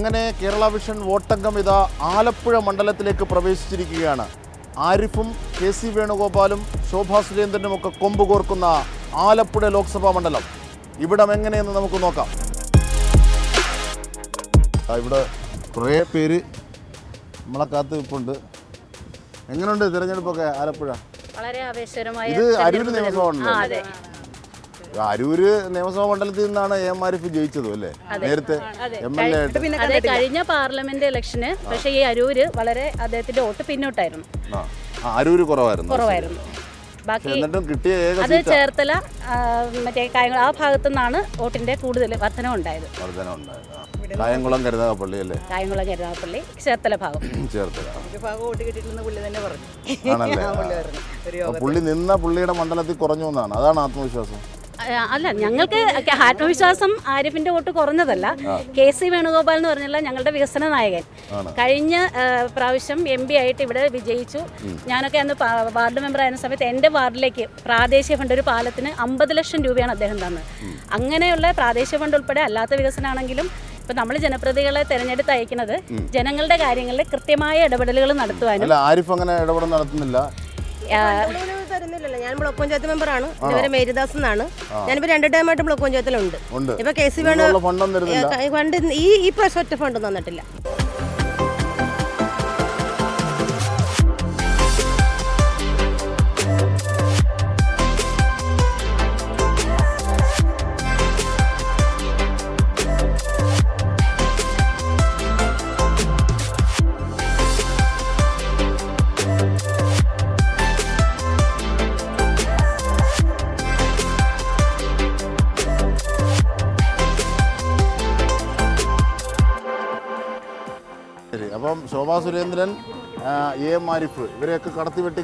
അങ്ങനെ കേരള വിഷൻ വോട്ടംഗം ഇതാ ആലപ്പുഴ മണ്ഡലത്തിലേക്ക് പ്രവേശിച്ചിരിക്കുകയാണ്. ആരിഫും കെ.സി. വേണുഗോപാലും ശോഭാ സുരേന്ദ്രനുമൊക്കെ കൊമ്പ് കോർക്കുന്ന ആലപ്പുഴ ലോക്സഭാ മണ്ഡലം. ഇവിടം എങ്ങനെയെന്ന് നമുക്ക് നോക്കാം. ഇവിടെ കുറേ പേര് നമ്മളെ കാത്ത് നിൽപ്പുണ്ട്. എങ്ങനെയുണ്ട് തിരഞ്ഞെടുപ്പൊക്കെ ആലപ്പുഴ? വളരെ ആവേശകരമായ. ഇത് അരൂര് നിയമസഭാ മണ്ഡലം. അരൂര് നിയമസഭാ മണ്ഡലത്തിൽ നിന്നാണ് എം ആരിഫ് ജയിച്ചത് അല്ലേ? നേരത്തെ MLA ആയിട്ട്. കഴിഞ്ഞ പാർലമെന്റ് ഇലക്ഷന് പക്ഷേ ഈ അരൂര് വളരെ അദ്ദേഹത്തിന്റെ വോട്ട് പിന്നോട്ടായിരുന്നു. അരൂര് കുറവായിരുന്നു. ബാക്കി കിട്ടിയ അത് ചേർത്തല മറ്റേ കായംകുളം ആ ഭാഗത്തു നിന്നാണ് വോട്ടിന്റെ കൂടുതൽ വർധനവുണ്ടായത്. കായംകുളം കരുനാഗപ്പള്ളി അല്ലേ? കായംകുളം കരുനാഗപ്പള്ളി ചേർത്തല ഭാഗം. പുള്ളി നിന്ന പുള്ളിയുടെ മണ്ഡലത്തിൽ കുറഞ്ഞു എന്നാണ്, അതാണ് ആത്മവിശ്വാസം. അല്ല, ഞങ്ങൾക്ക് ആത്മവിശ്വാസം ആരിഫിന്റെ വോട്ട് കുറഞ്ഞതല്ല. കെ.സി. വേണുഗോപാൽ എന്ന് പറഞ്ഞുള്ള ഞങ്ങളുടെ വികസന നായകൻ കഴിഞ്ഞ പ്രാവശ്യം MP ആയിട്ട് ഇവിടെ വിജയിച്ചു. ഞാനൊക്കെ അന്ന് വാർഡ് മെമ്പർ ആയിരുന്ന സമയത്ത് എൻ്റെ വാർഡിലേക്ക് പ്രാദേശിക ഫണ്ട് ഒരു പാലത്തിന് 50 ലക്ഷം രൂപയാണ് അദ്ദേഹം തന്നത്. അങ്ങനെയുള്ള പ്രാദേശിക ഫണ്ട് ഉൾപ്പെടെ അല്ലാത്ത വികസനമാണെങ്കിലും ഇപ്പം നമ്മൾ ജനപ്രതിനിധികളെ തെരഞ്ഞെടുത്ത് അയക്കുന്നത് ജനങ്ങളുടെ കാര്യങ്ങളിൽ കൃത്യമായ ഇടപെടലുകൾ നടത്തുവാനും. ആരിഫ് അങ്ങനെ ഇടപെടൽ നടത്തുന്നില്ല. തരുന്നില്ലല്ലോ. ഞാൻ ബ്ലോക്ക് പഞ്ചായത്ത് മെമ്പറാണ്. ഇതുവരെ മേരിദാസ് എന്നാണ്. ഞാനിപ്പോ 2 ടൈമായിട്ട് ബ്ലോക്ക് പഞ്ചായത്തിലുണ്ട്. ഇപ്പൊ കെ.സി. വേണു ഫണ്ട് ഈ പ്രാവശ്യം ഒറ്റ ഫണ്ട് തന്നിട്ടില്ല. അപ്പം ശോഭാ സുരേന്ദ്രൻ, എം ആരിഫ് ഇവരെയൊക്കെ കടത്തിവെട്ടി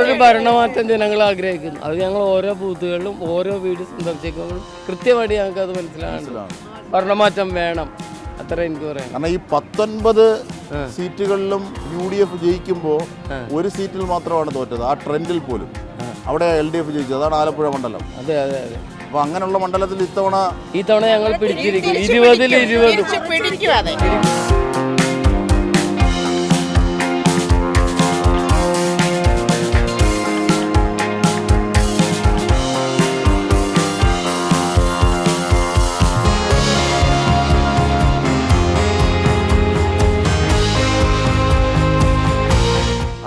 ഒരു ഭരണമാറ്റം ജനങ്ങൾ ആഗ്രഹിക്കുന്നു. അത് ഞങ്ങൾ ഓരോ ബൂത്തുകളിലും ഓരോ വീട് സന്ദർശിക്കുമ്പോഴും കൃത്യമായിട്ട് ഞങ്ങൾക്ക് അത് മനസ്സിലാണ്. ഭരണമാറ്റം വേണം, അത്ര എനിക്ക് പറയാം. കാരണം ഈ 19 സീറ്റുകളിലും UDF ജയിക്കുമ്പോൾ ഒരു സീറ്റിൽ മാത്രമാണ് തോറ്റത്. ആ ട്രെൻഡിൽ പോലും അവിടെ LDF ജയിച്ചത്. അതാണ് ആലപ്പുഴ മണ്ഡലം. അതെ അതെ അതെ. അപ്പൊ അങ്ങനെയുള്ള മണ്ഡലത്തിൽ ഇത്തവണ ഞങ്ങൾ പിടിച്ചിരിക്കും. 20-ൽ 20.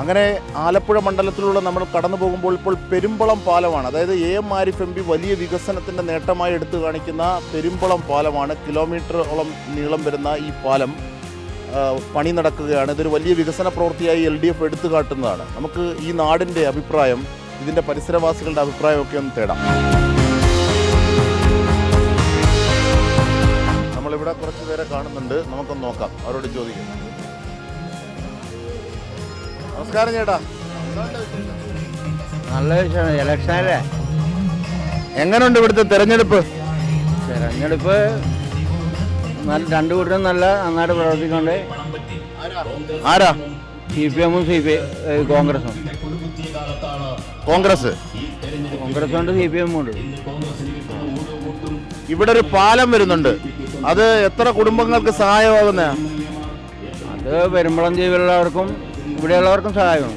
അങ്ങനെ ആലപ്പുഴ മണ്ഡലത്തിലൂടെ നമ്മൾ കടന്നു പോകുമ്പോൾ ഇപ്പോൾ പെരുമ്പളം പാലമാണ്. അതായത് എം ആരിഫ് MP വലിയ വികസനത്തിൻ്റെ നേട്ടമായി എടുത്തു കാണിക്കുന്ന പെരുമ്പളം പാലമാണ്. കിലോമീറ്ററോളം നീളം വരുന്ന ഈ പാലം പണി നടക്കുകയാണ്. ഇതൊരു വലിയ വികസന പ്രവൃത്തിയായി LDF എടുത്തു കാട്ടുന്നതാണ്. നമുക്ക് ഈ നാടിൻ്റെ അഭിപ്രായം, ഇതിൻ്റെ പരിസരവാസികളുടെ അഭിപ്രായമൊക്കെ ഒന്ന് തേടാം. നമ്മളിവിടെ കുറച്ച് പേരെ കാണുന്നുണ്ട്, നമുക്കൊന്ന് നോക്കാം, അവരോട് ചോദിക്കാം. നമസ്കാരം ചേട്ടാ. നല്ല വിഷയമാണ്. ഇലക്ഷനല്ലേ? എങ്ങനെയുണ്ട് ഇവിടുത്തെ തെരഞ്ഞെടുപ്പ്? തെരഞ്ഞെടുപ്പ് രണ്ടു കൂട്ടരും നന്നായിട്ട് പ്രവർത്തിക്കുന്നുണ്ട്. ആരാ? CPM-ഉം കോൺഗ്രസും. കോൺഗ്രസുണ്ട്, CPM-ഉം ഉണ്ട്. ഇവിടെ ഒരു പാലം വരുന്നുണ്ട്, അത് എത്ര കുടുംബങ്ങൾക്ക് സഹായമാകുന്ന? അത് പെരുമ്പളം ദ്വീപിലുള്ളവർക്കും ഇവിടെയുള്ളവർക്കും സഹായമാണ്.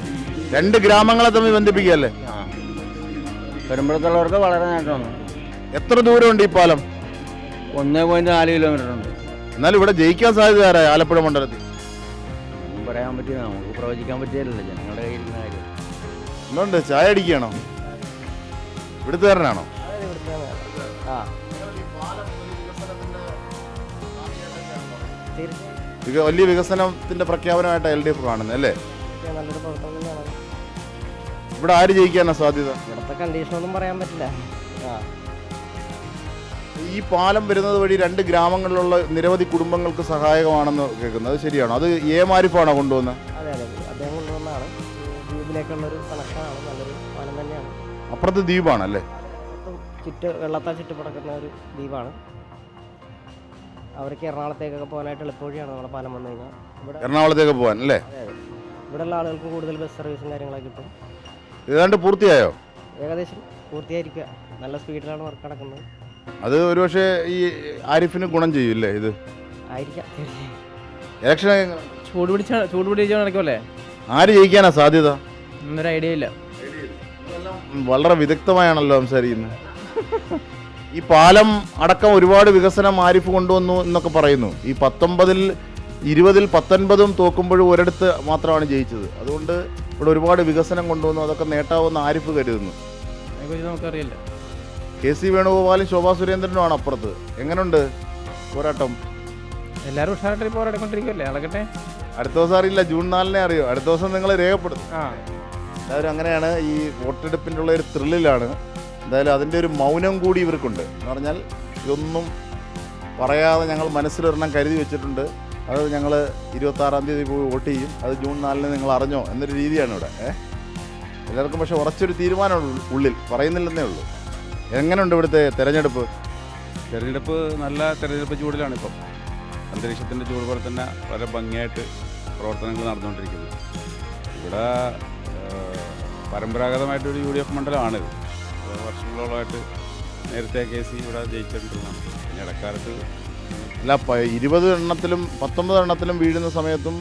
2 ഗ്രാമങ്ങളെ തമ്മിൽ ബന്ധിപ്പിക്കുകയല്ലേ? പെരുമ്പളത്തുള്ളവർക്ക് വളരെ നേട്ടമാണ്. എത്ര ദൂരമുണ്ട് ഈ പാലം? 1.4 കിലോമീറ്റർ ഉണ്ട്. എന്നാലും ഇവിടെ ജയിക്കാൻ സാധ്യത ആരാ ആലപ്പുഴ മണ്ഡലത്തിൽ? ഒന്നും പറയാൻ പറ്റില്ല, നമുക്ക് പ്രവചിക്കാൻ പറ്റില്ലല്ലോ, ജനങ്ങളുടെ കയ്യിരിക്കുന്ന കാര്യം. എന്തുകൊണ്ട് ചായ അടിക്കുകയാണോ? ഇവിടുത്തുകാരനാണോ? വലിയ വികസനത്തിന്റെ പ്രഖ്യാപനമായിട്ട് LDF കാണുന്നത് അല്ലേ? നല്ലൊരു പ്രവർത്തനം തന്നെയാണ്. ഇവിടെ ആര് ജയിക്കാനാ സാധ്യത? ഇവിടുത്തെ കണ്ടീഷനൊന്നും പറയാൻ പറ്റില്ല. ഈ പാലം വരുന്നത് വഴി 2 ഗ്രാമങ്ങളിലുള്ള നിരവധി കുടുംബങ്ങൾക്ക് സഹായകമാണെന്ന് കേൾക്കുന്നത്, അത് ശരിയാണോ? അത് എം ആരിഫാണോ കൊണ്ടുവന്നത്? അതെ അതെ, അദ്ദേഹം കൊണ്ടുവന്നാണ്. ദ്വീപിലേക്കുള്ളൊരു കണക്ഷനാണ്, നല്ലൊരു പാലം തന്നെയാണ്. അപ്പുറത്ത് ദ്വീപാണല്ലേ? വെള്ളത്താൽ ചുറ്റുപടക്കുന്ന ഒരു ദ്വീപാണ്. അവർക്ക് എറണാകുളത്തേക്കൊക്കെ പോകാനായിട്ട് എളുപ്പവഴിയാണ് നമ്മുടെ പാലം വന്നു കഴിഞ്ഞാൽ. ഇവിടെ എറണാകുളത്തേക്ക് പോകാൻ അല്ലേ? ഇവിടെയുള്ള ആളുകൾക്ക് കൂടുതൽ ബസ് സർവീസും കാര്യങ്ങളൊക്കെ കിട്ടും. ഏതാണ്ട് പൂർത്തിയായോ? ഏകദേശം പൂർത്തിയായിരിക്കുക. നല്ല സ്പീഡിലാണ് വർക്ക് നടക്കുന്നത്. അത് ഒരുപക്ഷെ ഈ ആരിഫിന് ഗുണം ചെയ്യൂല്ലേ ഇത്? ആയിരിക്കാം തീർച്ചയായും. ഇലക്ഷൻ എങ്ങനെ? ചൂട് പിടിച്ച് നടക്കുമല്ലേ? ആര് ജയിക്കാനാ സാധ്യത? ഒന്നൊരു ഐഡിയ ഇല്ല. വളരെ വിദഗ്ധമായാണല്ലോ സംസാരിക്കുന്നത്. ഈ പാലം അടക്കം ഒരുപാട് വികസനം ആരിഫ് കൊണ്ടുവന്നു എന്നൊക്കെ പറയുന്നു. ഈ 19-ൽ 20-ൽ 19 തോക്കുമ്പോഴും ഒരിടത്ത് മാത്രമാണ് ജയിച്ചത്. അതുകൊണ്ട് ഇവിടെ ഒരുപാട് വികസനം കൊണ്ടുവന്നു, അതൊക്കെ നേട്ടാവെന്ന് ആരിഫ് കരുതുന്നു. അതിനെക്കുറിച്ച് നമുക്കറിയില്ല. KC വേണുഗോപാലും ശോഭാ സുരേന്ദ്രനുമാണ് അപ്പുറത്ത്. എങ്ങനെയുണ്ട് പോരാട്ടം? എല്ലാവരും ഉഷാറായിട്ട് പോരാടിക്കൊണ്ടിരിക്കുമല്ലേ? നടക്കട്ടെ. അടുത്ത ദിവസം അറിയില്ല, ജൂൺ 4 അറിയോ. അടുത്ത ദിവസം നിങ്ങൾ രേഖപ്പെടുത്തും. ആ, എല്ലാവരും അങ്ങനെയാണ്. ഈ വോട്ടെടുപ്പിൻ്റെ ഉള്ള ഒരു ത്രില്ലിലാണ്. എന്തായാലും അതിൻ്റെ ഒരു മൗനം കൂടി ഇവർക്കുണ്ട്. എന്ന് പറഞ്ഞാൽ ഇതൊന്നും പറയാതെ ഞങ്ങൾ മനസ്സിലൊരെണ്ണം കരുതി വെച്ചിട്ടുണ്ട്, അത് ഞങ്ങൾ 26-ാം തീയതി പോയി വോട്ട് ചെയ്യും, അത് ജൂൺ 4-ന് നിങ്ങൾ അറിഞ്ഞോ എന്നൊരു രീതിയാണ് ഇവിടെ. എല്ലാവർക്കും പക്ഷേ ഉറച്ചൊരു തീരുമാനമുള്ളൂ, ഉള്ളിൽ പറയുന്നില്ലെന്നേ ഉള്ളൂ. എങ്ങനെയുണ്ട് ഇവിടുത്തെ തെരഞ്ഞെടുപ്പ്? തെരഞ്ഞെടുപ്പ് നല്ല തെരഞ്ഞെടുപ്പ് ചൂടിലാണിപ്പം. അന്തരീക്ഷത്തിൻ്റെ ചൂട് പോലെ തന്നെ വളരെ ഭംഗിയായിട്ട് പ്രവർത്തനങ്ങൾ നടന്നുകൊണ്ടിരിക്കുന്നു. ഇവിടെ പരമ്പരാഗതമായിട്ടൊരു UDF മണ്ഡലമാണിത്. വർഷങ്ങളോളമായിട്ട് നേരത്തെ KC ഇവിടെ ജയിച്ചിട്ടുള്ളതാണ്. പിന്നെ ഇടക്കാലത്ത് അല്ല, 20 എണ്ണത്തിലും 19 എണ്ണത്തിലും വീഴുന്ന സമയത്തും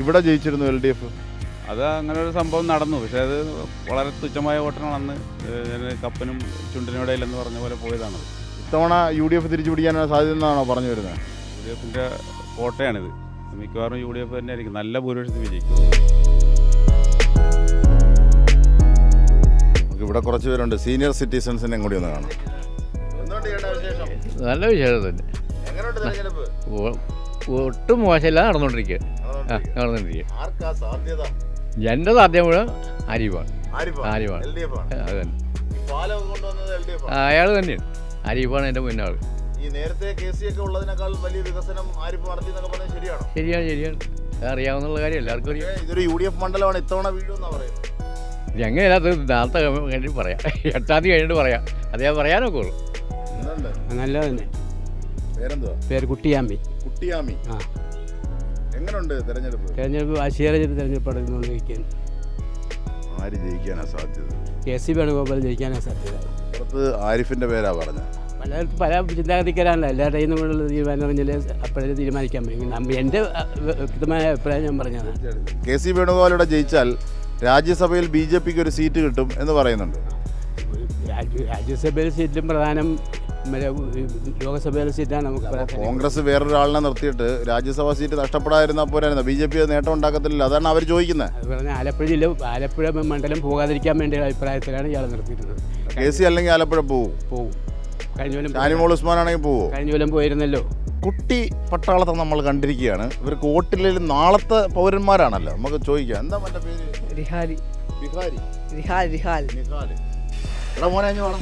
ഇവിടെ ജയിച്ചിരുന്നു LDF. അത് അങ്ങനെ ഒരു സംഭവം നടന്നു. പക്ഷേ അത് വളരെ തുച്ഛമായ വോട്ടിനാണ് കപ്പനും ചുണ്ടിനും ഇടയിലെന്ന് പറഞ്ഞ പോലെ പോയതാണ്. ഇത്തവണ UDF തിരിച്ചു പിടിക്കാനാണ് സാധ്യത എന്നാണോ പറഞ്ഞു വരുന്നത്? UDFിൻ്റെ കോട്ടയാണിത്. മിക്കവാറും UDF തന്നെ ആയിരിക്കും നല്ല ഭൂരിപക്ഷത്തിൽ വിജയിക്കും. ഇവിടെ കുറച്ച് പേരുണ്ട്, സീനിയർ സിറ്റിസൺസിനെ കൂടി ഒന്ന് കാണാം. നല്ല വിശേഷം തന്നെ. ഒട്ടും മോശമില്ല, നടന്നുകൊണ്ടിരിക്കുക. എൻ്റെ സാധ്യം മുഴുവൻ ആരിഫാണ്. അത് തന്നെ, അയാൾ തന്നെയാണ്. ആരിഫാണ് എൻ്റെ മുന്നാൾ. ശരിയാണ്. അറിയാവുന്ന കാര്യം എല്ലാവർക്കും അറിയാം. ഇതൊരു UDF മണ്ഡലമാണ്, ഇത്തവണ വീഴുമെന്നാ പറയുന്നത്. എങ്ങനെയല്ല അത് നാളത്തെ കഴിഞ്ഞിട്ട് പറയാം, 8-ാം തീയതി കഴിഞ്ഞിട്ട് പറയാം. അതേ പറയാനൊക്കെ ഉള്ളൂ. നല്ലത് തന്നെ. പേരെന്തുവാ? പേര് കുട്ടിയാമ്പി. കുട്ടിയാമി. ആ, എങ്ങനെയുണ്ട് തെരഞ്ഞെടുപ്പ് വാശിയേറിയ തെരഞ്ഞെടുപ്പ് നടന്നുകൊണ്ടിരിക്കുകയാണ്. ആര് ജയിക്കാനാ സാധ്യത? KC വേണുഗോപാൽ ജയിക്കാനാണ് സാധ്യത. പുറത്ത് ആരിഫിന്റെ പേരാ പറഞ്ഞത്. പല ചിന്താഗതിക്കാരാണല്ലോ, എല്ലാവരുടെയും നിന്നുള്ള തീരുമാനം പറഞ്ഞാൽ അപ്പോഴേ തീരുമാനിക്കാൻ പറ്റും. എൻ്റെ വ്യക്തമായ അഭിപ്രായം ഞാൻ പറഞ്ഞതാണ്. KC വേണുഗോപാലൂടെ ജയിച്ചാൽ രാജ്യസഭയിൽ BJPക്ക് ഒരു സീറ്റ് കിട്ടും എന്ന് പറയുന്നുണ്ട്. രാജ്യസഭയിൽ സീറ്റിലും പ്രധാനം ലോകസഭയിലെ സീറ്റാണ് നമുക്ക് പറയാൻ. കോൺഗ്രസ് വേറൊരാളിനെ നിർത്തിയിട്ട് രാജ്യസഭാ സീറ്റ് നഷ്ടപ്പെടാതിരുന്നാൽ പോരായിരുന്നു. BJP നേട്ടം ഉണ്ടാക്കത്തില്ല, അതാണ് അവർ ചോദിക്കുന്നത്. അത് പറഞ്ഞാൽ ആലപ്പുഴ മണ്ഡലം പോകാതിരിക്കാൻ വേണ്ടി അഭിപ്രായത്തിലാണ് ഇയാൾ നിർത്തിയിട്ടുള്ളത്. KC അല്ലെങ്കിൽ ആലപ്പുഴ പോകും. കഴിഞ്ഞ കൊല്ലം ഷാനിമോൾ ഉസ്മാൻ ആണെങ്കിൽ പോവോ? കഴിഞ്ഞ കൊല്ലം പോയിരുന്നല്ലോ. കുട്ടി പട്ടാളത്തെ നമ്മൾ കണ്ടിരിക്കുകയാണ്. ഇവർക്ക് വോട്ടില്ലെങ്കിൽ നാളത്തെ പൗരന്മാരാണല്ലോ. നമുക്ക് ചോദിക്കാം, എന്താ മറ്റേ പേര്? റിഹാലി. ബിഹാരി. റിഹാൽ. നിഹാല്. എടാ മോനെ ഇങ്ങ് വാടാ.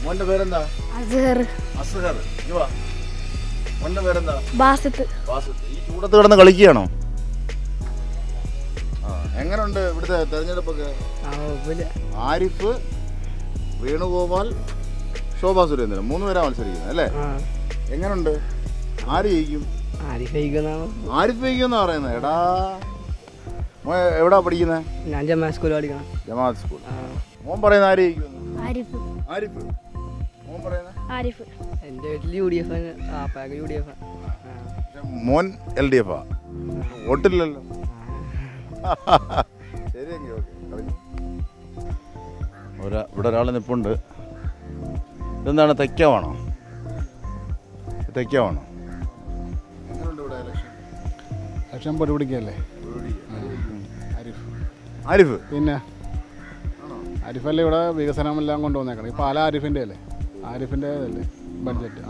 മോന്റെ പേരെന്താ? അസ്ഹർ. ഇങ്ങ് വാ. മോന്റെ പേരെന്താ? ബാസിത്ത്. ഈ ചൂടത്ത് കിടന്ന് കളിക്കുകയാണോ? എങ്ങനെയുണ്ട് ഇവിടുത്തെ തെരഞ്ഞെടുപ്പൊക്കെ? ആരിഫ്, വേണുഗോപാൽ, ശോഭാ സുരേന്ദ്രൻ 3 പേരാ മത്സരിക്കുന്നത് അല്ലേ? എങ്ങനെയുണ്ട്? ആര് ജയിക്കും? ആരിഫ് ജയിക്കുമെന്നാ പറയുന്നത്. എടാ എവിടാ പഠിക്കുന്നത്? ഞാൻ ജമാഅത്ത് സ്കൂളിൽ പഠിക്കണം. ജമാഅത്ത് സ്കൂൾ. മോൻ പറയുന്ന ആര് ജയിക്കും? ആരിഫ്. മോൻ പറയുന്നത് ആരിഫ്. എൻ്റെ വീട്ടിൽ UDF. മോൻ LDF. വോട്ടില്ലല്ലോ. ശരിയെങ്കിൽ ഇവിടെ ഒരാൾ നിൽപ്പുണ്ട്. ഇതെന്താണ്, തെക്കാവാണോ? എങ്ങനെയുണ്ട് ഇവിടെ ഇലക്ഷൻ പൊടിപിടിക്കല്ലേ? ആരിഫ് പിന്നെ ആരിഫല്ലേ ഇവിടെ വികസനമെല്ലാം കൊണ്ടുവന്നേക്കണം. ഈ പാല ആരിഫിൻ്റെ അല്ലേ? ആരിഫിൻ്റെ അല്ലേ ബഡ്ജറ്റ്?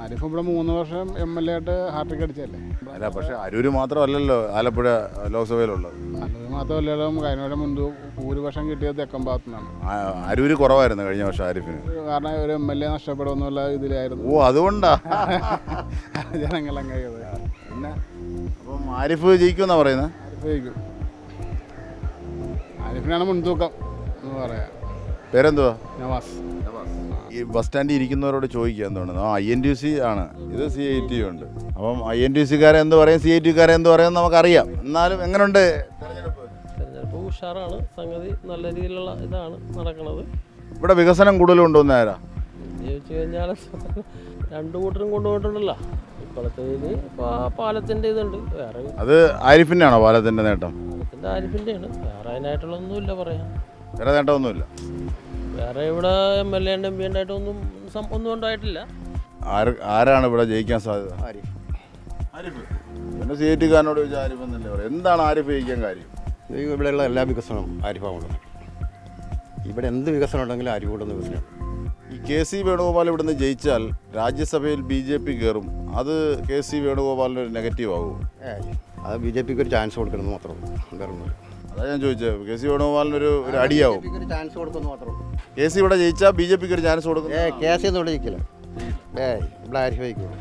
ആരിഫ് ഇവിടെ 3 വർഷം MLA ആയിട്ട് ഹാട്രിക് അടിച്ചല്ലേ? അല്ല, പക്ഷെ അരൂര് മാത്രമല്ലല്ലോ ആലപ്പുഴ ലോക്സഭയിലുള്ളത്. അരൂര് മാത്രമല്ലല്ലോ, കഴിഞ്ഞ മുൻപ് ഭൂരിപക്ഷം കിട്ടിയത് തെക്കൻ ഭാഗത്തു നിന്നാണ്. അരൂര് കുറവായിരുന്നു കഴിഞ്ഞ വർഷം ആരിഫിന്. കാരണം ഒരു MLA നഷ്ടപ്പെടുമെന്നുള്ള ഇതിലായിരുന്നു. ഓ, അതുകൊണ്ടാ ജനങ്ങളങ്ങനെ. പിന്നെ അപ്പം ആരിഫ് ജയിക്കുമെന്നാ പറയുന്നത്? ആരിഫ് ജയിക്കും. ആരിഫിനാണ് മുൻതൂക്കം എന്ന് പറയാം. പേരെന്തുവാ? നവാസ്. ഈ ബസ് സ്റ്റാൻഡിൽ ഇരിക്കുന്നവരോട് ചോദിക്കുക എന്താണ്? INTUC ആണ്, ഇത് CIT ഉണ്ട്. അപ്പം INTUCക്കാരെ എന്ത് പറയും, CIT-ക്കാരെ എന്ത് പറയും നമുക്കറിയാം. എന്നാലും എങ്ങനെയുണ്ട് തെരഞ്ഞെടുപ്പ്? ഉഷാറാണ്, സംഗതി നല്ല രീതിയിലുള്ള ഇതാണ് നടക്കുന്നത്. ഇവിടെ വികസനം കൂടുതൽ കൊണ്ടുവന്ന ആരാ ചോദിച്ചു കഴിഞ്ഞാൽ രണ്ടു കൂട്ടരും കൊണ്ടുപോയിട്ടുണ്ടല്ലോ. ഇപ്പോഴത്തേന് പാലത്തിൻ്റെ ഇതുണ്ട്. വേറെ അത് ആരിഫിൻ്റെ ആണോ പാലത്തിൻ്റെ നേട്ടം? പാലത്തിൻ്റെ ആരിഫിൻ്റെയാണ്. വേറെ അതിനായിട്ടുള്ളൊന്നുമില്ല പറയാം. വേറെ നേട്ടമൊന്നുമില്ല. വേറെ ഇവിടെ MLA ഉണ്ട് MP ഉണ്ടായിട്ടൊന്നും ഒന്നും ഉണ്ടായിട്ടില്ല. ആരാണ് ഇവിടെ ജയിക്കാൻ സാധ്യത? ആരിഫ്. പിന്നെ CIT-കാരനോട് ചോദിച്ചാൽ ആരിഫ് എന്നല്ലേ പറയും. എന്താണ് ആരിഫ് ജയിക്കാൻ കാര്യം? ഇവിടെയുള്ള എല്ലാ വികസനവും ആരിഫാണ്. ഇവിടെ എന്ത് വികസനം ഉണ്ടെങ്കിലും ആരിഫ് കൊണ്ടുവന്ന വികസനം. ഈ KC വേണുഗോപാൽ ഇവിടുന്ന് ജയിച്ചാൽ രാജ്യസഭയിൽ BJP കയറും. അത് KC വേണുഗോപാലിന് ഒരു നെഗറ്റീവ് ആകുമോ? അത് BJPക്ക് ഒരു ചാൻസ് കൊടുക്കണമെന്ന് മാത്രമേ ഉള്ളൂ. വേറൊന്നുമില്ല. അതാ ഞാൻ ചോദിച്ചത്. KC വേണുഗോപാലിനൊരു അടിയാവും. ഒരു ചാൻസ് കൊടുക്കുന്നു മാത്രമേ ഉള്ളൂ. KC ഇവിടെ ജയിച്ചാൽ BJPക്ക് ഒരു ചാൻസ് കൊടുക്കും. KC ഒന്നും ഇവിടെ ജയിക്കില്ല. ഇവിടെ ആരിഫ് ജയിക്കുള്ളൂ.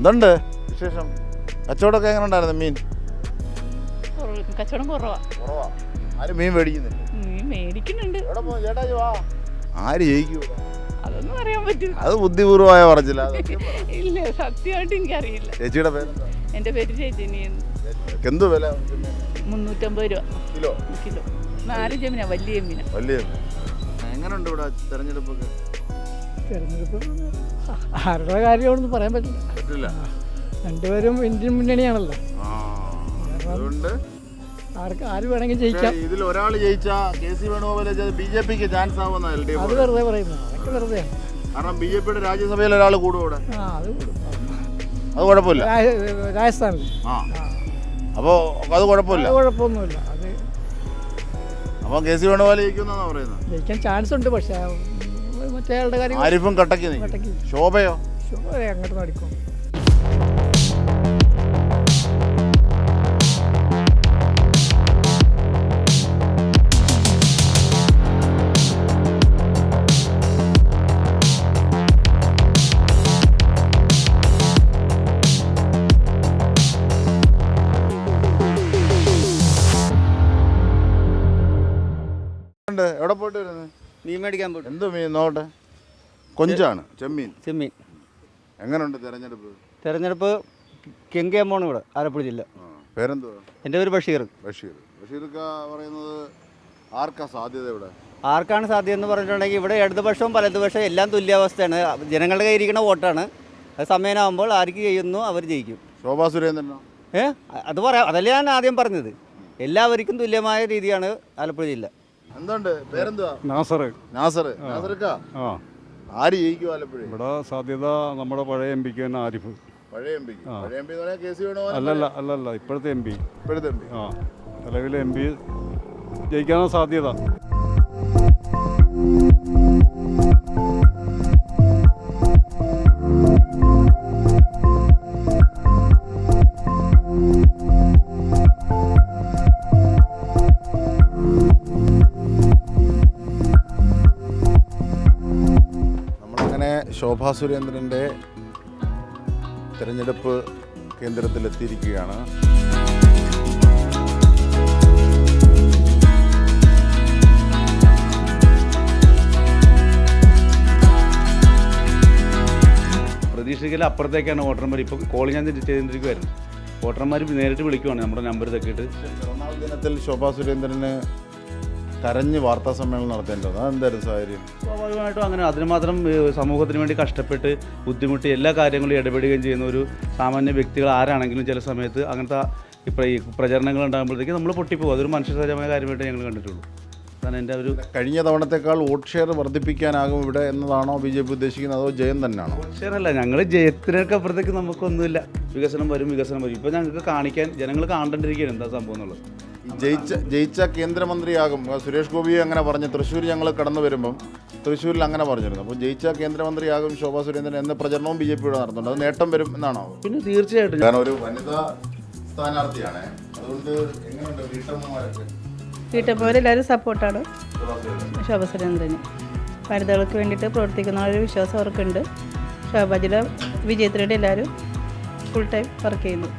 എന്തുണ്ട് വിശേഷം? കച്ചവടമൊക്കെ എങ്ങനെ ഉണ്ടായിരുന്നു? മീൻ കച്ചവടം കുറവാ. ആരും മീൻ മേടിക്കുന്നില്ല. മേടിക്കുന്നുണ്ട്. ആര് ജയിക്കൂ? അതൊന്നും അറിയാൻ പറ്റില്ല. അത് ബുദ്ധിപൂർവമായ പറഞ്ഞില്ല. ഇല്ല, സത്യമായിട്ട് എനിക്കറിയില്ല. ചേച്ചിയുടെ പേരെന്താ? എൻ്റെ പേര് ചേച്ചിനി. എന്ത് വില? 350 രൂപ കിലോ. കിലോ. 4 ചെമ്മീനാ, വലിയ ചെമ്മീന. വലിയ എങ്ങനെയുണ്ട് ഇവിടെ തെരഞ്ഞെടുപ്പൊക്കെ? തെരഞ്ഞെടുപ്പ് ആരുടെ കാര്യമാണെന്ന് പറയാൻ പറ്റില്ല. രണ്ടുപേരും ഇന്ത്യൻ മുന്നണിയാണല്ലോ. അതുകൊണ്ട് ആര് വേണമെങ്കിൽ ജയിക്കാം. ഇതിൽ ഒരാൾ ജയിച്ചാ KC വേണുഗോപാൽ BJPക്ക് ചാൻസ് ആവുന്ന LDF. അത് വെറുതെ പറയുന്നത്. അതൊക്കെ വെറുതെയാണ്. കാരണം BJPയുടെ രാജ്യസഭയിൽ ഒരാൾ കൂടും ഇവിടെ. അത് കുഴപ്പമില്ല. രാജസ്ഥാനിൽ. അപ്പോൾ അത് കുഴപ്പമില്ല. കുഴപ്പമൊന്നുമില്ല. അത് അപ്പോൾ KC വേണുഗോപാൽ ജയിക്കുമെന്നാണ് പറയുന്നത്. ജയിക്കാൻ ചാൻസ് ഉണ്ട്. പക്ഷേ മറ്റേ ആളുടെ കാര്യം ആരിഫും കട്ടക്ക് ശോഭയോ? ശോഭ അങ്ങോട്ട് നടിക്കും. എവിടെ പോയിട്ട് വരുന്നത്? മീൻ മേടിക്കാൻ പോയിട്ട്. എന്ത് മീൻ? നോട്ടെ. കൊഞ്ചാണ്. ചെമ്മീൻ. ചെമ്മീൻ. എങ്ങനെയുണ്ട് തെരഞ്ഞെടുപ്പ്? തെരഞ്ഞെടുപ്പ് കെങ്കേമാണ് ഇവിടെ ആലപ്പുഴ ജില്ല. പേരെന്തുവാ? എൻ്റെ പേര് ബഷീർ. ബഷീർക്ക പറയുന്നത് ആർക്കാ സാധ്യത ഇവിടെ? ആർക്കാണ് സാധ്യത എന്ന് പറഞ്ഞിട്ടുണ്ടെങ്കിൽ ഇവിടെ ഇടതുപക്ഷവും വലതുപക്ഷവും എല്ലാം തുല്യാവസ്ഥയാണ്. ജനങ്ങളുടെ കയ്യിരിക്കുന്ന വോട്ടാണ്. അത് സമയമാകുമ്പോൾ ആർക്ക് ചെയ്യുന്നു അവർ ജയിക്കും. ശോഭാ സുരേന്ദ്രനോ? അത് പറയാം. അതല്ലേ ഞാൻ ആദ്യം പറഞ്ഞത്. എല്ലാവർക്കും തുല്യമായ രീതിയാണ് ആലപ്പുഴ ജില്ല. എന്തുണ്ട് പേരെന്തുവാ? നാസർ. നാസർക്ക ആര് ജയിക്കും ആലപ്പുഴ? ഇവിടെ സാധ്യത നമ്മുടെ പഴയ MP തന്നെ ആരിഫ്. പഴയ MP എന്ന് പറഞ്ഞാൽ KC വേണുഗോപാൽ? അല്ലല്ല ഇപ്പോഴത്തെ MP. നിലവിലെ MP ജയിക്കാനാണ് സാധ്യത. ശോഭാ സുരേന്ദ്രൻ്റെ തിരഞ്ഞെടുപ്പ് കേന്ദ്രത്തിലെത്തിയിരിക്കുകയാണ്. പ്രതീക്ഷിക്കൽ അപ്പുറത്തേക്കാണ് വോട്ടർമാർ ഇപ്പോൾ കോളിംഗ് ഞാൻ ചെയ്തിരിക്കുമായിരുന്നു. വോട്ടർമാർ നേരിട്ട് വിളിക്കുവാണ് നമ്മുടെ നമ്പർ തക്കിയിട്ട്. പിറന്നാൾ ദിനത്തിൽ ശോഭാ സുരേന്ദ്രന് കരഞ്ഞ് വാർത്താ സമ്മേളനം നടത്തേണ്ടത് അതെന്തായിരുന്നു സാഹചര്യം? സ്വാഭാവികമായിട്ടും അങ്ങനെ അതിന് മാത്രം സമൂഹത്തിന് വേണ്ടി കഷ്ടപ്പെട്ട് ബുദ്ധിമുട്ടി എല്ലാ കാര്യങ്ങളും ഇടപെടുകയും ചെയ്യുന്ന ഒരു സാമാന്യ വ്യക്തികൾ ആരാണെങ്കിലും ചില സമയത്ത് അങ്ങനത്തെ ഈ പ്രചരണങ്ങൾ ഉണ്ടാകുമ്പോഴത്തേക്ക് നമ്മൾ പൊട്ടിപ്പോകും. അതൊരു മനുഷ്യസഹജമായ കാര്യമായിട്ട് ഞങ്ങൾ കണ്ടിട്ടുള്ളൂ. അതാണ് എൻ്റെ ഒരു കഴിഞ്ഞ തവണത്തേക്കാൾ വോട്ട് ഷെയർ വർദ്ധിപ്പിക്കാനാകും ഇവിടെ എന്നതാണോ BJP ഉദ്ദേശിക്കുന്നത്, അതോ ജയം തന്നെയാണോ? വോട്ട് ഷെയർ അല്ല, ഞങ്ങൾ ജയത്തിനൊക്കെ അപ്പുറത്തേക്ക് നമുക്കൊന്നുമില്ല. വികസനം വരും. ഇപ്പോൾ ഞങ്ങൾക്ക് കാണിക്കാൻ ജനങ്ങൾ കാണേണ്ടിരിക്കുകയാണ് എന്താ സംഭവം എന്നുള്ളത്. ജയിച്ച കേന്ദ്രമന്ത്രിയാകും. സുരേഷ് ഗോപിയെ അങ്ങനെ പറഞ്ഞു. തൃശ്ശൂർ ഞങ്ങൾ കടന്നു വരുമ്പം തൃശ്ശൂരിൽ അങ്ങനെ പറഞ്ഞിരുന്നു. അപ്പോൾ ജയിച്ച കേന്ദ്രമന്ത്രിയാകും ശോഭാ സുരേന്ദ്രൻ എന്ന പ്രചരണവും BJPയുടെ നടത്തുന്നുണ്ട്. അത് നേട്ടം വരും എന്നാണോ? പിന്നെ തീർച്ചയായിട്ടും. കാരണം ഒരു വനിതാ സ്ഥാനാർത്ഥിയാണ്. അതുകൊണ്ട് എങ്ങനെയുണ്ട് വീട്ടമ്മരെല്ലാവരും സപ്പോർട്ടാണ് ശോഭാ സുരേന്ദ്രന്. വനിതകൾക്ക് വേണ്ടിയിട്ട് പ്രവർത്തിക്കുന്ന ഒരു വിശ്വാസം അവർക്കുണ്ട്. ശോഭാജിയുടെ വിജയത്തിനായിട്ട് എല്ലാവരും ഫുൾ ടൈം വർക്ക് ചെയ്യുന്നു.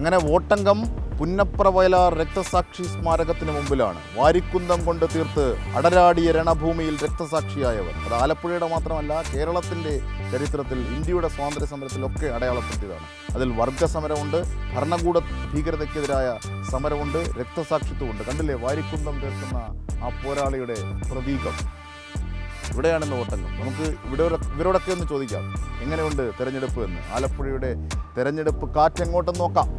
അങ്ങനെ വോട്ടംഗം പുന്നപ്ര വയലാർ രക്തസാക്ഷി സ്മാരകത്തിന് മുമ്പിലാണ്. വാരിക്കുന്തം കൊണ്ട് തീർത്ത് അടരാടിയ രണഭൂമിയിൽ രക്തസാക്ഷിയായവർ. അത് ആലപ്പുഴയുടെ മാത്രമല്ല, കേരളത്തിൻ്റെ ചരിത്രത്തിൽ ഇന്ത്യയുടെ സ്വാതന്ത്ര്യ സമരത്തിലൊക്കെ അടയാളപ്പെടുത്തിയതാണ്. അതിൽ വർഗസമരമുണ്ട്, ഭരണകൂട ഭീകരതയ്ക്കെതിരായ സമരമുണ്ട്, രക്തസാക്ഷിത്വമുണ്ട്. കണ്ടില്ലേ വാരിക്കുന്തം തീർക്കുന്ന ആ പോരാളിയുടെ പ്രതീകം. ഇവിടെയാണെന്ന് വോട്ടംഗം. നമുക്ക് ഇവരോടൊക്കെ ഒന്ന് ചോദിക്കാം, എങ്ങനെയുണ്ട് തെരഞ്ഞെടുപ്പ് എന്ന്. ആലപ്പുഴയുടെ തെരഞ്ഞെടുപ്പ് കാറ്റെങ്ങോട്ടെന്ന് നോക്കാം.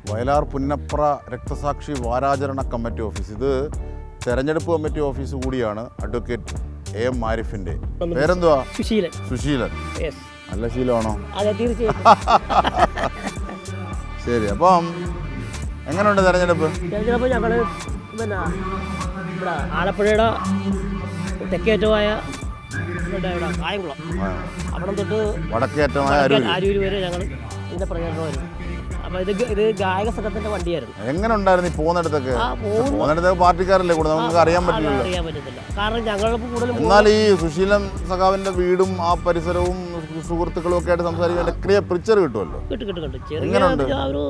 വയലാർ പുന്നപ്ര രക്തസാക്ഷി വാരാചരണ കമ്മിറ്റി ഓഫീസ്. ഇത് തെരഞ്ഞെടുപ്പ് കമ്മിറ്റി ഓഫീസ് കൂടിയാണ്. Advocate AM ആരിഫിൻ്റെ. പേരെന്തുവാ? സുശീലൻ. സുശീലൻ. നല്ല ശീലമാണോ? അതെ, തീർച്ചയായും. ശരി, അപ്പം എങ്ങനെയുണ്ട് തെരഞ്ഞെടുപ്പ്? തെരഞ്ഞെടുപ്പ് ഞങ്ങൾ പിന്നെ ഇവിടെ ആലപ്പുഴയുടെ തെക്കേറ്റമായ കായംകുളം അവിടെ തൊട്ട് വടക്കേറ്റമായ അരൂര് വരെ ഞങ്ങൾ ഇതിൻ്റെ പ്രചരണമായിരുന്നു. അപ്പോൾ ഇത് ഗായക സംഘത്തിൻ്റെ വണ്ടിയായിരുന്നു. എങ്ങനെ ഉണ്ടായിരുന്നു ഈ പോകുന്നിടത്തൊക്കെ? പോകുന്നിടത്തൊക്കെ പാർട്ടിക്കാരല്ലേ കൂടെ, നമുക്ക് അറിയാൻ പറ്റില്ല. കാരണം ഞങ്ങൾ കൂടുതൽ. എന്നാൽ ഈ സുശീലൻ സഖാവിന്റെ വീടും ആ പരിസരവും സുഹൃത്തുക്കളും ഒക്കെ ആയിട്ട് സംസാരിക്കാൻ ക്ലിയർ പിക്ചർ കിട്ടുമല്ലോ. കിട്ടും. ചെറിയ ഒരു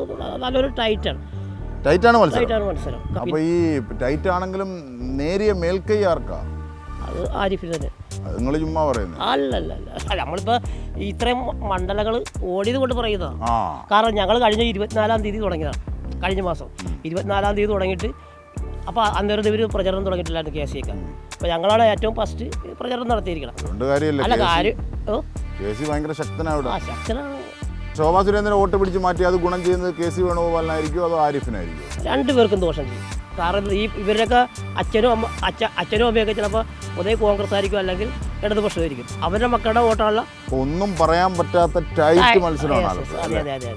നല്ലൊരു ടൈറ്റാണ് മത്സരം. അപ്പൊ ഈ ടൈറ്റ് ആണെങ്കിലും നേരിയ മേൽക്കൈ ആർക്കാ? അത് ആരിഫിന് തന്നെ. നിങ്ങൾ ചുമ്മാ പറയുന്നത്? അല്ലല്ല, നമ്മളിപ്പോ ഇത്രയും മണ്ഡലങ്ങൾ ഓടിയത് കൊണ്ട് പറയുന്നതാണ്. കാരണം ഞങ്ങൾ കഴിഞ്ഞ 24-ാം തീയതി തുടങ്ങിയതാണ്. കഴിഞ്ഞ മാസം 24-ാം തീയതി തുടങ്ങിയിട്ട് അപ്പോൾ അന്നേരം ഇവർ പ്രചരണം തുടങ്ങിയിട്ടില്ലായിരുന്നു KC-ക്ക്. അപ്പോൾ ഞങ്ങളാണ് ഏറ്റവും ഫസ്റ്റ് പ്രചരണം നടത്തിയിരിക്കണം. അല്ല കാര്യം ഭയങ്കര ശക്തനാണ്. ശക്തനാണ്. ശോഭാ സുരേന്ദ്രൻ വോട്ട് പിടിച്ച് മാറ്റി അത് ഗുണം ചെയ്യുന്നത് KC വേണുഗോപാലിനായിരിക്കും അതോ ആരിഫിനായിരിക്കും? രണ്ടുപേർക്കും ദോഷം ചെയ്യും. കാരണം ഇവരുടെയൊക്കെ അച്ഛനും അമ്മയൊക്കെ ചിലപ്പോൾ ഒതേ കോൺഗ്രസ് ആയിരിക്കും, അല്ലെങ്കിൽ ഇടതുപക്ഷമായിരിക്കും. അവരുടെ മക്കളുടെ വോട്ടാണല്ല. ഒന്നും പറയാൻ പറ്റാത്ത ടൈറ്റ് മത്സരമാണ്. അതെ.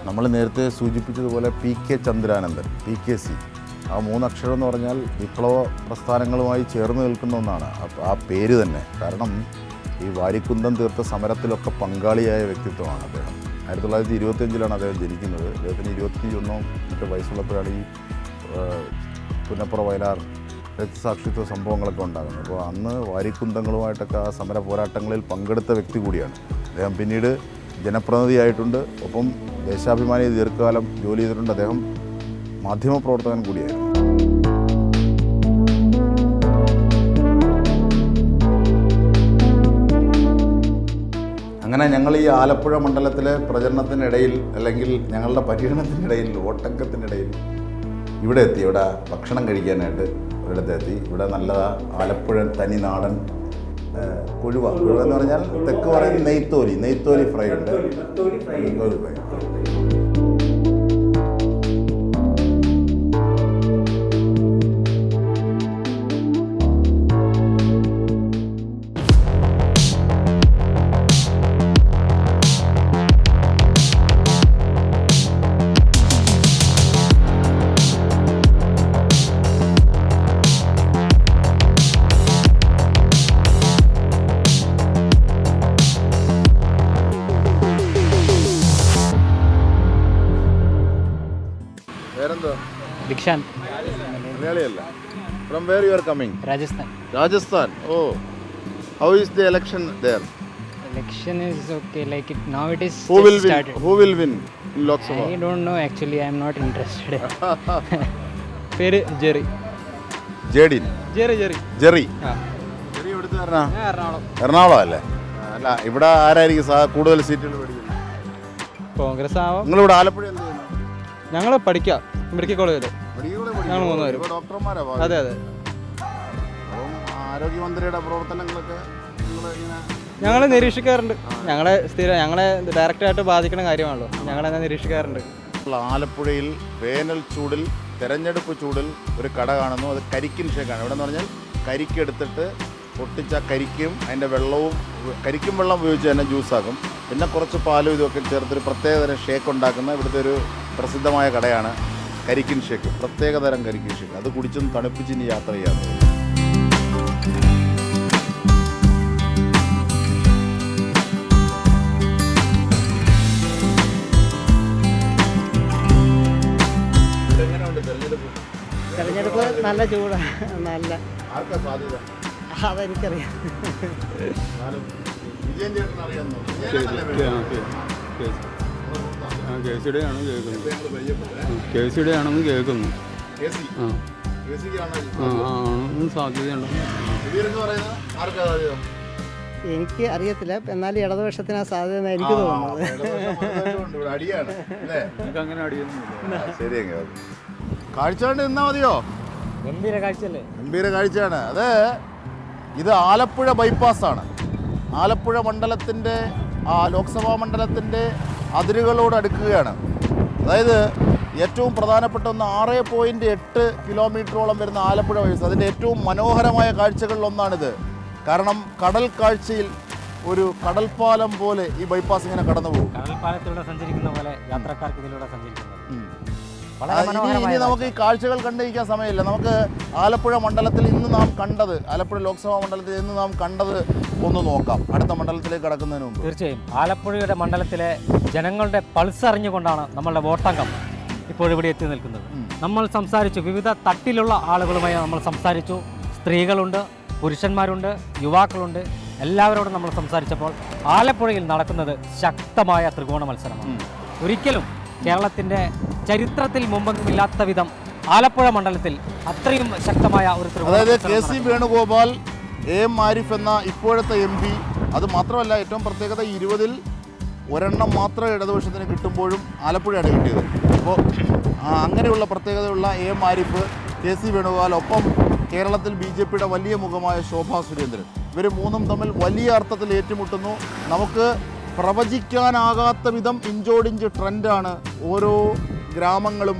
നമ്മൾ നേരത്തെ സൂചിപ്പിച്ചതുപോലെ PK ചന്ദ്രാനന്ദൻ, PKC, ആ 3 അക്ഷരം എന്ന് പറഞ്ഞാൽ വിപ്ലവ പ്രസ്ഥാനങ്ങളുമായി ചേർന്ന് നിൽക്കുന്ന ഒന്നാണ് ആ പേര് തന്നെ. കാരണം ഈ വാരിക്കുന്തം തീർത്ത സമരത്തിലൊക്കെ പങ്കാളിയായ വ്യക്തിത്വമാണ് അദ്ദേഹം. 1925-ലാണ് അദ്ദേഹം ജനിക്കുന്നത്. അദ്ദേഹത്തിന് 21 വയസ്സുള്ളപ്പോഴാണ് ഈ പുന്നപ്ര വയലാർ രക്തസാക്ഷിത്വ സംഭവങ്ങളൊക്കെ ഉണ്ടാകുന്നത്. അപ്പോൾ അന്ന് വാരിക്കുന്തങ്ങളുമായിട്ടൊക്കെ ആ സമര പോരാട്ടങ്ങളിൽ പങ്കെടുത്ത വ്യക്തി കൂടിയാണ് അദ്ദേഹം. പിന്നീട് ജനപ്രതിനിധിയായിട്ടുണ്ട്. ഒപ്പം ദേശാഭിമാനി ദീർഘകാലം ജോലി ചെയ്തിട്ടുണ്ട്. അദ്ദേഹം മാധ്യമപ്രവർത്തകൻ കൂടിയായിരുന്നു. അങ്ങനെ ഞങ്ങൾ ഈ ആലപ്പുഴ മണ്ഡലത്തിലെ പ്രചരണത്തിനിടയിൽ, അല്ലെങ്കിൽ ഞങ്ങളുടെ പര്യടനത്തിനിടയിൽ, വോട്ടംഗത്തിനിടയിൽ ഇവിടെ എത്തി. ഇവിടെ ഭക്ഷണം കഴിക്കാനായിട്ട് ഒരിടത്തെത്തി. ഇവിടെ നല്ല ആലപ്പുഴ തനി നാടൻ കൊഴുവ എന്ന് പറഞ്ഞാൽ തെക്ക് പറയുന്ന നെയ്ത്തോലി ഫ്രൈ ഉണ്ട്. ദിക്ഷാൻ. മലയാളിയല്ല? From where you are coming? Rajasthan. Rajasthan. Oh. How is the election there? Election is okay. Like now it is Who will win? Who will win in Lok Sabha? I don't know actually. I am not interested. പേര് Jerry. ജെഡിൻ. Jerry. Jerry. Jerry എവിടുത്തെ എറണാകുളം അല്ലേ? അല്ല, ഇവിടെ ആരായിരിക്കും കൂടുതൽ സീറ്റുകൾ മേടിക്കുന്നത്? കോൺഗ്രസ് ആവാം. നിങ്ങളിവിടെ ആലപ്പുഴ എന്ത് ചെയ്യുന്നു? ഞങ്ങൾ പഠിക്കാം മെഡിക്കൽ കോളേജിൽ. ഞങ്ങൾ 3 പേര്. ഡോക്ടർമാരാ? അതെ. അപ്പം ആരോഗ്യമന്ത്രിയുടെ പ്രവർത്തനങ്ങളൊക്കെ ഞങ്ങൾ നിരീക്ഷിക്കാറുണ്ട്. ഞങ്ങളെ ഡയറക്റ്റായിട്ട് ബാധിക്കുന്ന കാര്യമാണല്ലോ. ഞങ്ങളെന്നെ നിരീക്ഷിക്കാറുണ്ട്. ആലപ്പുഴയിൽ വേനൽ ചൂടിൽ, തെരഞ്ഞെടുപ്പ് ചൂടിൽ ഒരു കട കാണുന്നു. അത് കരിക്കിൻ ഷേക്കാണ്. ഇവിടെ എന്ന് പറഞ്ഞാൽ കരിക്കെടുത്തിട്ട് പൊട്ടിച്ച കരിക്കും അതിൻ്റെ വെള്ളവും, കരിക്കും വെള്ളം ഉപയോഗിച്ച് തന്നെ ജ്യൂസാക്കും. പിന്നെ കുറച്ച് പാലും ഇതൊക്കെ ചേർത്തൊരു പ്രത്യേകതരം ഷേക്ക് ഉണ്ടാക്കുന്ന ഇവിടുത്തെ ഒരു പ്രസിദ്ധമായ കടയാണ് കരിക്കിൻ ഷേക്ക്. പ്രത്യേകതരം കരിക്കിൻ ഷേക്ക്. അത് കുടിച്ചൊന്ന് തണുപ്പിച്ച് ഇനി യാത്ര ചെയ്യാം. തെരഞ്ഞെടുപ്പ് നല്ല ചൂടാണ്. നല്ല ആർക്കാ സാധ്യത? അതെനിക്കറിയാം. വിജയൻ ചേട്ടൻ അറിയാമോ? കേസിയുടെ ആണെന്ന് കേൾക്കുന്നു. സാധ്യതയുണ്ടോ? എനിക്ക് അറിയത്തില്ല. എന്നാലും ഇടതുപക്ഷത്തിന് സാധ്യത എനിക്ക് തോന്നുന്നത്. കാഴ്ച കണ്ട് നിന്നാ മതിയോ? ഗംഭീര കാഴ്ചയല്ലേ? ഗംഭീര കാഴ്ചയാണ്. ഇത് ആലപ്പുഴ ബൈപ്പാസാണ്. ആലപ്പുഴ മണ്ഡലത്തിൻ്റെ ലോക്സഭാ മണ്ഡലത്തിൻ്റെ അതിരുകളോട് അടുക്കുകയാണ്. അതായത് ഏറ്റവും പ്രധാനപ്പെട്ട ഒന്ന് 6.8 കിലോമീറ്ററോളം വരുന്ന ആലപ്പുഴ ബൈപ്പാസ്. അതിൻ്റെ ഏറ്റവും മനോഹരമായ കാഴ്ചകളിലൊന്നാണിത്. കാരണം കടൽ കാഴ്ചയിൽ ഒരു കടൽപ്പാലം പോലെ ഈ ബൈപ്പാസ് ഇങ്ങനെ കടന്നു പോകും. കടൽപ്പാലത്തിലൂടെ സഞ്ചരിക്കുന്ന പോലെ യാത്രക്കാർക്ക് ഇതിലൂടെ സഞ്ചരിക്കുന്നത്. ഇനി നമുക്ക് ഈ കാഴ്ചകൾ കണ്ടിരിക്കാൻ സമയമില്ല. നമുക്ക് ആലപ്പുഴ മണ്ഡലത്തിൽ ഇന്ന് നാം കണ്ടത്, ആലപ്പുഴ ലോക്സഭാ മണ്ഡലത്തിൽ ഇന്ന് നാം കണ്ടത് ഒന്ന് നോക്കാം അടുത്ത മണ്ഡലത്തിലേക്ക് കടക്കുന്നതിന് മുമ്പ്. തീർച്ചയായും ആലപ്പുഴയുടെ മണ്ഡലത്തിലെ ജനങ്ങളുടെ പൾസ് അറിഞ്ഞുകൊണ്ടാണ് നമ്മളുടെ വോട്ടംഗം ഇപ്പോൾ ഇവിടെ എത്തി നിൽക്കുന്നത്. നമ്മൾ സംസാരിച്ചു, വിവിധ തട്ടിലുള്ള ആളുകളുമായി നമ്മൾ സംസാരിച്ചു. സ്ത്രീകളുണ്ട്, പുരുഷന്മാരുണ്ട്, യുവാക്കളുണ്ട്. എല്ലാവരോടും നമ്മൾ സംസാരിച്ചപ്പോൾ ആലപ്പുഴയിൽ നടക്കുന്നത് ശക്തമായ ത്രികോണ മത്സരമാണ്. ഒരിക്കലും കേരളത്തിൻ്റെ ചരിത്രത്തിൽ മുമ്പൊന്നുമില്ലാത്ത വിധം ആലപ്പുഴ മണ്ഡലത്തിൽ അത്രയും ശക്തമായ ഒരു ത്രികോണ. അതായത് KC വേണുഗോപാൽ, AM ആരിഫ് എന്ന ഇപ്പോഴത്തെ MP, അത് മാത്രമല്ല ഏറ്റവും പ്രത്യേകത 20-ൽ 1 മാത്രം ഇടതുപക്ഷത്തിന് കിട്ടുമ്പോഴും ആലപ്പുഴയാണ് കിട്ടിയത്. അപ്പോൾ അങ്ങനെയുള്ള പ്രത്യേകതയുള്ള AM ആരിഫ്, KC വേണുഗോപാൽ, ഒപ്പം കേരളത്തിൽ BJPയുടെ വലിയ മുഖമായ ശോഭാ സുരേന്ദ്രൻ, ഇവർ മൂന്നും തമ്മിൽ വലിയ അർത്ഥത്തിൽ ഏറ്റുമുട്ടുന്നു. നമുക്ക് പ്രവചിക്കാനാകാത്ത വിധം ഇഞ്ചോടിഞ്ച് ട്രെൻഡാണ്. ഓരോ ഗ്രാമങ്ങളും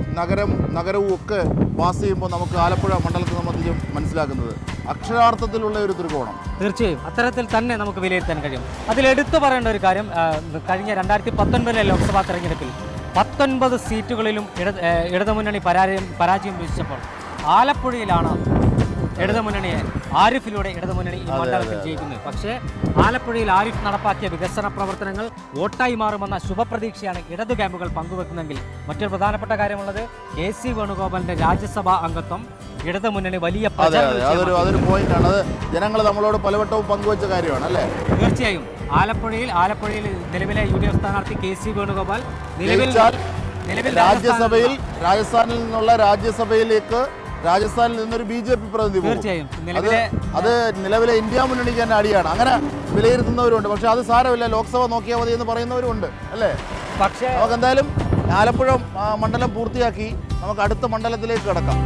നഗരവും ഒക്കെ പാസ് ചെയ്യുമ്പോൾ നമുക്ക് ആലപ്പുഴ മണ്ഡലത്തെ സംബന്ധിച്ച് മനസ്സിലാക്കുന്നത് അക്ഷരാർത്ഥത്തിലുള്ള ഒരു ത്രികോണം. തീർച്ചയായും അത്തരത്തിൽ തന്നെ നമുക്ക് വിലയിരുത്താൻ കഴിയും. അതിലെടുത്തു പറയേണ്ട ഒരു കാര്യം, കഴിഞ്ഞ 2019 ലോക്സഭാ തെരഞ്ഞെടുപ്പിൽ 19 സീറ്റുകളിലും ഇടതുമുന്നണി പരാജയം വീക്ഷിച്ചപ്പോൾ ആലപ്പുഴയിലാണ് ഇടതുമുന്നണിയെ, ആരിഫിലൂടെ ഇടതുമുന്നണി ഈ മണ്ഡലത്തിൽ ജയിക്കുന്നത്. പക്ഷേ ആലപ്പുഴയിൽ ആരിഫ് നടപ്പാക്കിയ വികസന പ്രവർത്തനങ്ങൾ വോട്ടായി മാറുമെന്ന ശുഭപ്രതീക്ഷയാണ് ഇടതു ക്യാമ്പുകൾ പങ്കുവെക്കുന്നെങ്കിൽ മറ്റൊരു പ്രധാനപ്പെട്ട കാര്യമുള്ളത് KC വേണുഗോപാലിന്റെ രാജ്യസഭാ അംഗത്വം ഇടതുമുന്നണി വലിയ അതൊരു പോയിന്റാണ്. അത് ജനങ്ങൾ നമ്മളോട് പലവട്ടവും പങ്കുവെച്ച കാര്യമാണ് അല്ലേ? തീർച്ചയായും ആലപ്പുഴയിൽ നിലവിലെ UDF സ്ഥാനാർത്ഥി KC വേണുഗോപാൽ നിലവിൽ രാജ്യസഭയിൽ, രാജസ്ഥാനിൽ നിന്നുള്ള രാജ്യസഭയിലേക്ക് രാജസ്ഥാനിൽ നിന്നൊരു BJP പ്രതിനിധി തീർച്ചയായും അത് നിലവിലെ ഇന്ത്യ മുന്നണിക്ക് തന്നെ അടിയാണ്. അങ്ങനെ വിലയിരുത്തുന്നവരുണ്ട്. പക്ഷെ അത് സാരമില്ല, ലോക്സഭ നോക്കിയാൽ മതി എന്ന് പറയുന്നവരുണ്ട് അല്ലേ? പക്ഷേ നമുക്ക് എന്തായാലും ആലപ്പുഴ മണ്ഡലം പൂർത്തിയാക്കി നമുക്ക് അടുത്ത മണ്ഡലത്തിലേക്ക് കിടക്കാം.